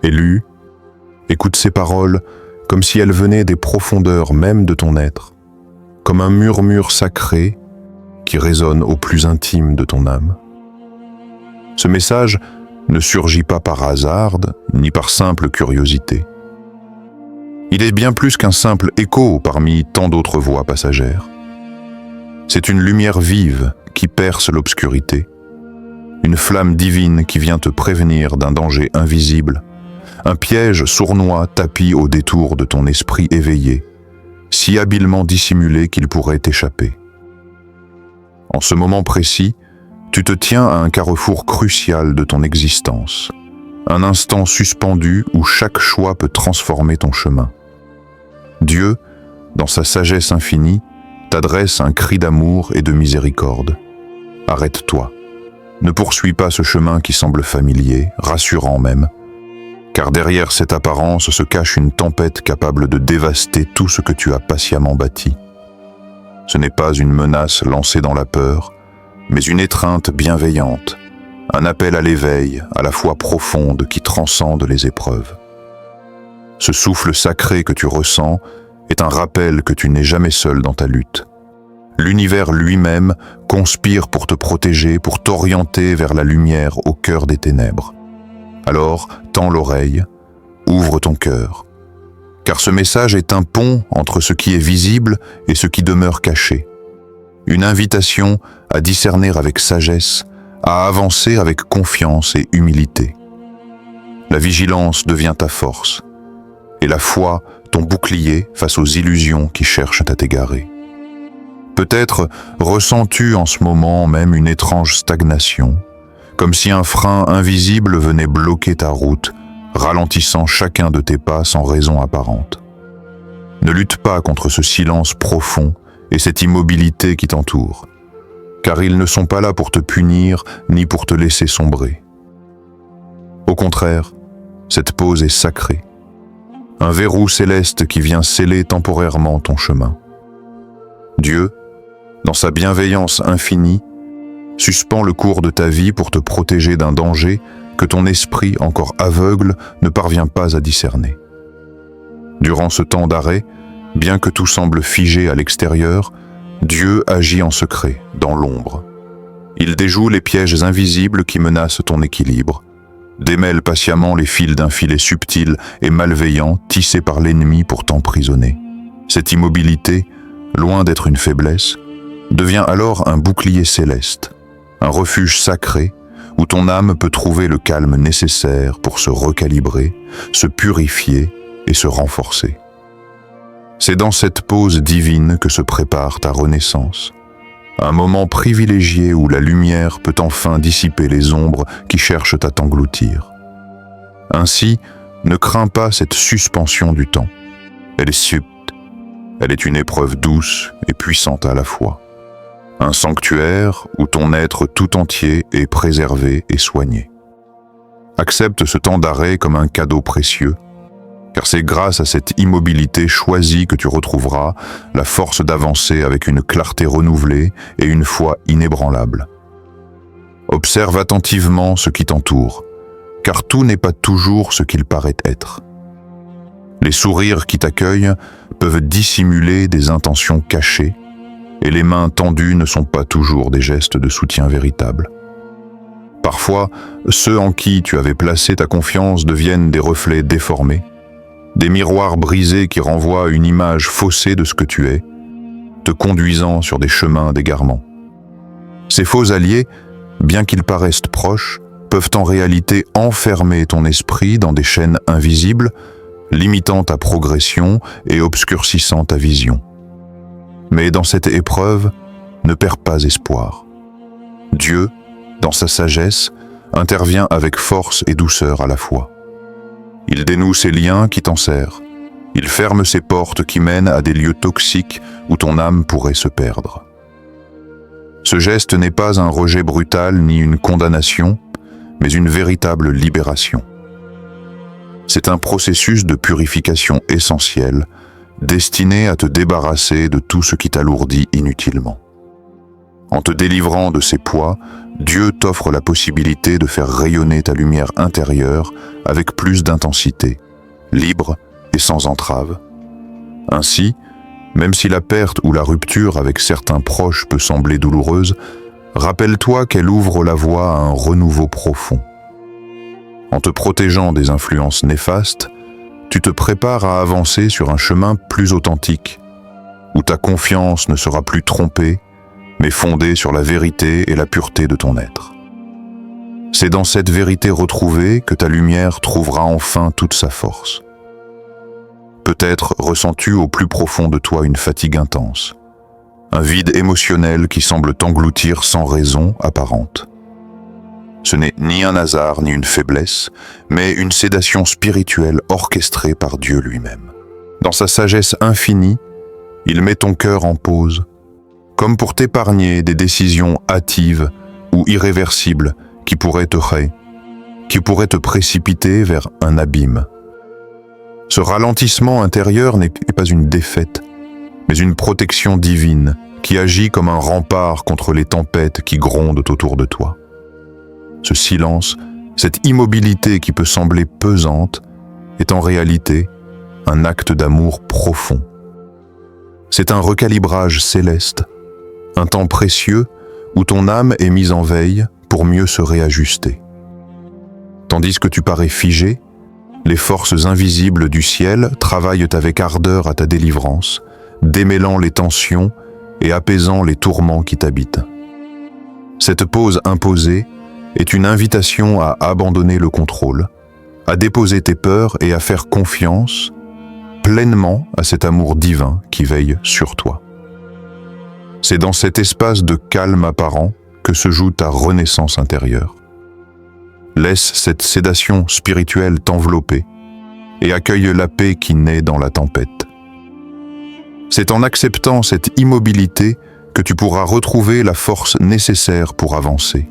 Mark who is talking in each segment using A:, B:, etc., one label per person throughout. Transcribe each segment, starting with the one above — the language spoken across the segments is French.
A: Élu, écoute ces paroles comme si elles venaient des profondeurs même de ton être, comme un murmure sacré qui résonne au plus intime de ton âme. Ce message ne surgit pas par hasard, ni par simple curiosité. Il est bien plus qu'un simple écho parmi tant d'autres voix passagères. C'est une lumière vive qui perce l'obscurité, une flamme divine qui vient te prévenir d'un danger invisible, un piège sournois tapi au détour de ton esprit éveillé, si habilement dissimulé qu'il pourrait t'échapper. En ce moment précis, tu te tiens à un carrefour crucial de ton existence, un instant suspendu où chaque choix peut transformer ton chemin. Dieu, dans sa sagesse infinie, t'adresse un cri d'amour et de miséricorde. Arrête-toi. Ne poursuis pas ce chemin qui semble familier, rassurant même, car derrière cette apparence se cache une tempête capable de dévaster tout ce que tu as patiemment bâti. Ce n'est pas une menace lancée dans la peur, mais une étreinte bienveillante, un appel à l'éveil, à la foi profonde qui transcende les épreuves. Ce souffle sacré que tu ressens est un rappel que tu n'es jamais seul dans ta lutte. L'univers lui-même conspire pour te protéger, pour t'orienter vers la lumière au cœur des ténèbres. Alors, tends l'oreille, ouvre ton cœur, car ce message est un pont entre ce qui est visible et ce qui demeure caché. Une invitation à discerner avec sagesse, à avancer avec confiance et humilité. La vigilance devient ta force, et la foi ton bouclier face aux illusions qui cherchent à t'égarer. Peut-être ressens-tu en ce moment même une étrange stagnation, comme si un frein invisible venait bloquer ta route, ralentissant chacun de tes pas sans raison apparente. Ne lutte pas contre ce silence profond et cette immobilité qui t'entoure, car ils ne sont pas là pour te punir ni pour te laisser sombrer. Au contraire, cette pause est sacrée, un verrou céleste qui vient sceller temporairement ton chemin. Dieu, dans sa bienveillance infinie, suspend le cours de ta vie pour te protéger d'un danger que ton esprit, encore aveugle, ne parvient pas à discerner. Durant ce temps d'arrêt, bien que tout semble figé à l'extérieur, Dieu agit en secret, dans l'ombre. Il déjoue les pièges invisibles qui menacent ton équilibre, démêle patiemment les fils d'un filet subtil et malveillant tissé par l'ennemi pour t'emprisonner. Cette immobilité, loin d'être une faiblesse, devient alors un bouclier céleste, un refuge sacré où ton âme peut trouver le calme nécessaire pour se recalibrer, se purifier et se renforcer. C'est dans cette pause divine que se prépare ta renaissance, un moment privilégié où la lumière peut enfin dissiper les ombres qui cherchent à t'engloutir. Ainsi, ne crains pas cette suspension du temps. Elle est subte, elle est une épreuve douce et puissante à la fois. Un sanctuaire où ton être tout entier est préservé et soigné. Accepte ce temps d'arrêt comme un cadeau précieux, car c'est grâce à cette immobilité choisie que tu retrouveras la force d'avancer avec une clarté renouvelée et une foi inébranlable. Observe attentivement ce qui t'entoure, car tout n'est pas toujours ce qu'il paraît être. Les sourires qui t'accueillent peuvent dissimuler des intentions cachées, et les mains tendues ne sont pas toujours des gestes de soutien véritables. Parfois, ceux en qui tu avais placé ta confiance deviennent des reflets déformés, des miroirs brisés qui renvoient une image faussée de ce que tu es, te conduisant sur des chemins d'égarement. Ces faux alliés, bien qu'ils paraissent proches, peuvent en réalité enfermer ton esprit dans des chaînes invisibles, limitant ta progression et obscurcissant ta vision. Mais dans cette épreuve, ne perds pas espoir. Dieu, dans sa sagesse, intervient avec force et douceur à la fois. Il dénoue ces liens qui t'enserrent. Il ferme ces portes qui mènent à des lieux toxiques où ton âme pourrait se perdre. Ce geste n'est pas un rejet brutal ni une condamnation, mais une véritable libération. C'est un processus de purification essentiel, destiné à te débarrasser de tout ce qui t'alourdit inutilement. En te délivrant de ces poids, Dieu t'offre la possibilité de faire rayonner ta lumière intérieure avec plus d'intensité, libre et sans entrave. Ainsi, même si la perte ou la rupture avec certains proches peut sembler douloureuse, rappelle-toi qu'elle ouvre la voie à un renouveau profond. En te protégeant des influences néfastes, tu te prépares à avancer sur un chemin plus authentique, où ta confiance ne sera plus trompée, mais fondée sur la vérité et la pureté de ton être. C'est dans cette vérité retrouvée que ta lumière trouvera enfin toute sa force. Peut-être ressens-tu au plus profond de toi une fatigue intense, un vide émotionnel qui semble t'engloutir sans raison apparente. Ce n'est ni un hasard ni une faiblesse, mais une sédation spirituelle orchestrée par Dieu lui-même. Dans sa sagesse infinie, il met ton cœur en pause, comme pour t'épargner des décisions hâtives ou irréversibles qui pourraient te précipiter vers un abîme. Ce ralentissement intérieur n'est pas une défaite, mais une protection divine qui agit comme un rempart contre les tempêtes qui grondent autour de toi. Ce silence, cette immobilité qui peut sembler pesante, est en réalité un acte d'amour profond. C'est un recalibrage céleste, un temps précieux où ton âme est mise en veille pour mieux se réajuster. Tandis que tu parais figé, les forces invisibles du ciel travaillent avec ardeur à ta délivrance, démêlant les tensions et apaisant les tourments qui t'habitent. Cette pause imposée est une invitation à abandonner le contrôle, à déposer tes peurs et à faire confiance pleinement à cet amour divin qui veille sur toi. C'est dans cet espace de calme apparent que se joue ta renaissance intérieure. Laisse cette sédation spirituelle t'envelopper et accueille la paix qui naît dans la tempête. C'est en acceptant cette immobilité que tu pourras retrouver la force nécessaire pour avancer,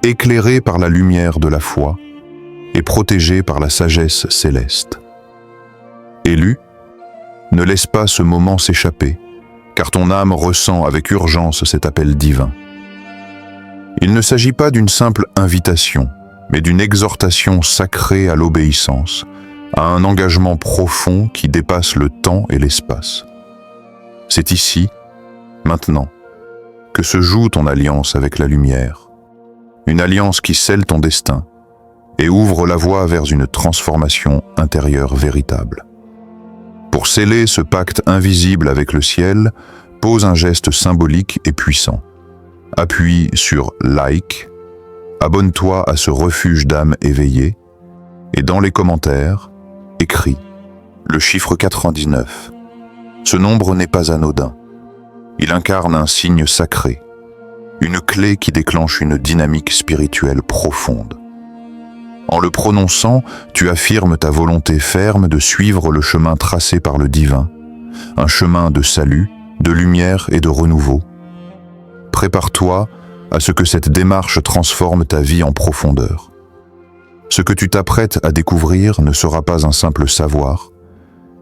A: éclairé par la lumière de la foi et protégé par la sagesse céleste. Élu, ne laisse pas ce moment s'échapper, car ton âme ressent avec urgence cet appel divin. Il ne s'agit pas d'une simple invitation, mais d'une exhortation sacrée à l'obéissance, à un engagement profond qui dépasse le temps et l'espace. C'est ici, maintenant, que se joue ton alliance avec la lumière, une alliance qui scelle ton destin et ouvre la voie vers une transformation intérieure véritable. Pour sceller ce pacte invisible avec le ciel, pose un geste symbolique et puissant. Appuie sur « Like », abonne-toi à ce refuge d'âme éveillée et dans les commentaires, écris le chiffre 99. Ce nombre n'est pas anodin. Il incarne un signe sacré, une clé qui déclenche une dynamique spirituelle profonde. En le prononçant, tu affirmes ta volonté ferme de suivre le chemin tracé par le divin, un chemin de salut, de lumière et de renouveau. Prépare-toi à ce que cette démarche transforme ta vie en profondeur. Ce que tu t'apprêtes à découvrir ne sera pas un simple savoir,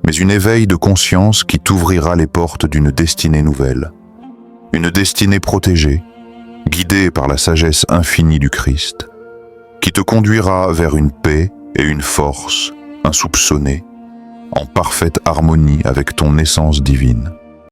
A: mais une éveil de conscience qui t'ouvrira les portes d'une destinée nouvelle, une destinée protégée, guidée par la sagesse infinie du Christ, qui te conduira vers une paix et une force insoupçonnées, en parfaite harmonie avec ton essence divine.